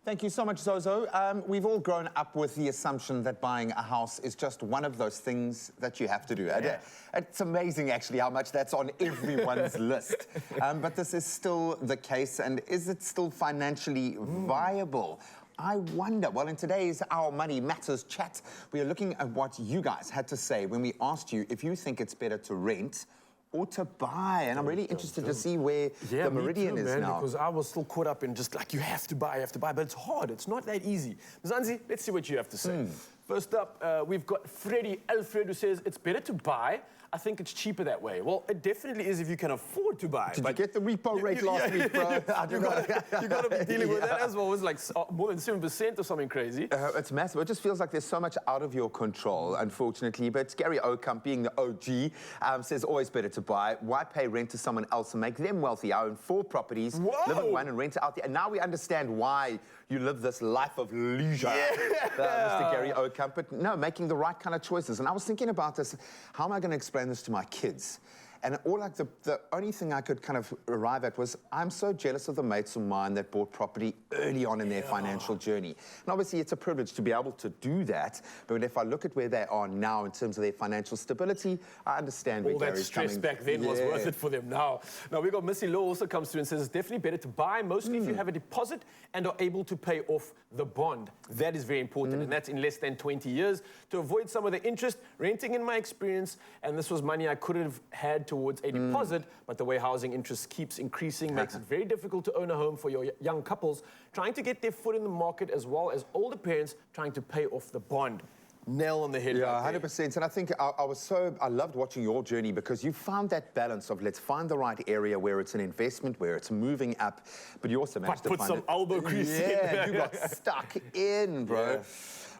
Thank you so much, Zozo. We've all grown up with the assumption that buying a house is just one of those things that you have to do. Yeah. It's amazing, actually, how much that's on everyone's list. But this is still the case, and is it still financially viable? I wonder. Well, in today's Our Money Matters chat, we are looking at what you guys had to say when we asked you if you think it's better to rent or to buy. And I'm really interested to see where the meridian is now. Because I was still caught up in just like, you have to buy, but it's hard. It's not that easy. Mzansi, let's see what you have to say. First up, we've got Freddie Alfred, who says it's better to buy. I think it's cheaper that way. Well, it definitely is if you can afford to buy. Did you get the repo rate last week, bro? You got to be dealing with that as well. It was like more than 7% or something crazy. It's massive. It just feels like there's so much out of your control, unfortunately. But Gary Oakamp, being the OG, says always better to buy. Why pay rent to someone else and make them wealthy? I own 4 properties, live in one and rent it out there. And now we understand why you live this life of leisure, Mr. Gary Oakamp. But no, making the right kind of choices. And I was thinking about this. How am I going to explain this to my kids? And the only thing I could kind of arrive at was, I'm so jealous of the mates of mine that bought property early on in their financial journey. And obviously it's a privilege to be able to do that. But if I look at where they are now in terms of their financial stability, I understand where Gary's coming. All that stress back then was worth it for them now. Now we got Missy Law also comes through and says it's definitely better to buy, mostly if you have a deposit and are able to pay off the bond. That is very important, and that's in less than 20 years. To avoid some of the interest, renting in my experience, and this was money I could have had towards a deposit, but the way housing interest keeps increasing makes it very difficult to own a home for your young couples trying to get their foot in the market, as well as older parents trying to pay off the bond. Nail on the head. Yeah, 100%. And I think I loved watching your journey, because you found that balance of let's find the right area where it's an investment, where it's moving up, but you also managed to put some elbow grease in. Yeah, you got stuck in, bro. Yeah.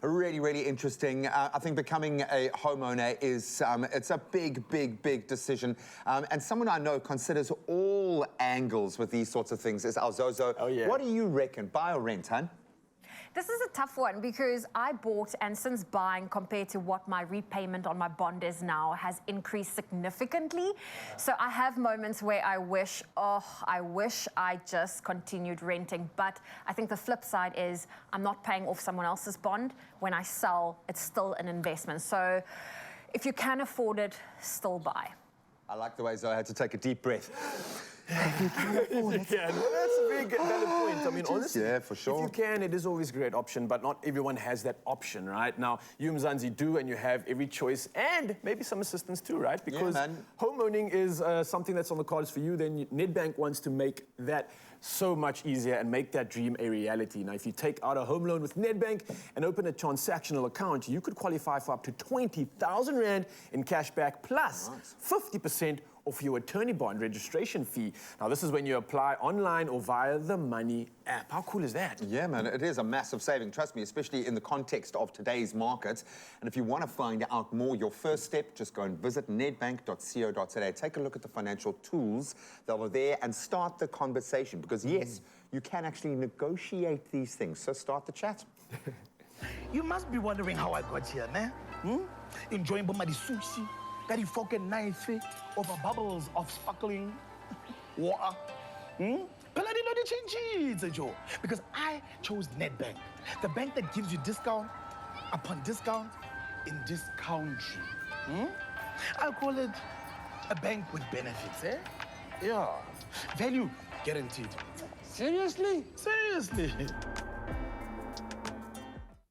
Really, really interesting. I think becoming a homeowner is, it's a big decision. And someone I know considers all angles with these sorts of things is Zozo. Oh, yeah. What do you reckon? Buy or rent, hun? This is a tough one, because I bought, and since buying, compared to what my repayment on my bond is now, has increased significantly. So I have moments where I wish I just continued renting. But I think the flip side is I'm not paying off someone else's bond. When I sell, it's still an investment. So if you can afford it, still buy. I like the way Zoe had to take a deep breath. If you can afford it. Yeah, well, that's a very good valid point. I mean, honestly, yeah, for sure. If you can, it is always a great option, but not everyone has that option, right? Now, you, Mzansi, do, and you have every choice, and maybe some assistance too, right? Because home owning is something that's on the cards for you. Then NEDBANK wants to make that so much easier and make that dream a reality. Now, if you take out a home loan with NEDBANK and open a transactional account, you could qualify for up to 20,000 Rand in cash back, plus 50% off your attorney bond registration fee. Now, this is when you apply online or via the Money app. How cool is that? Yeah, man, it is a massive saving, trust me, especially in the context of today's market. And if you want to find out more, your first step, just go and visit nedbank.co.za. Take a look at the financial tools that are there and start the conversation, because yes, you can actually negotiate these things. So start the chat. You must be wondering how I got here, man. Enjoying Bomadi sushi, got fork and knife over bubbles of sparkling water. But I didn't know the changes, Joe, because I chose NEDBANK, the bank that gives you discount upon discount in this country. I'll call it a bank with benefits, eh? Yeah. Value guaranteed. Seriously? Seriously.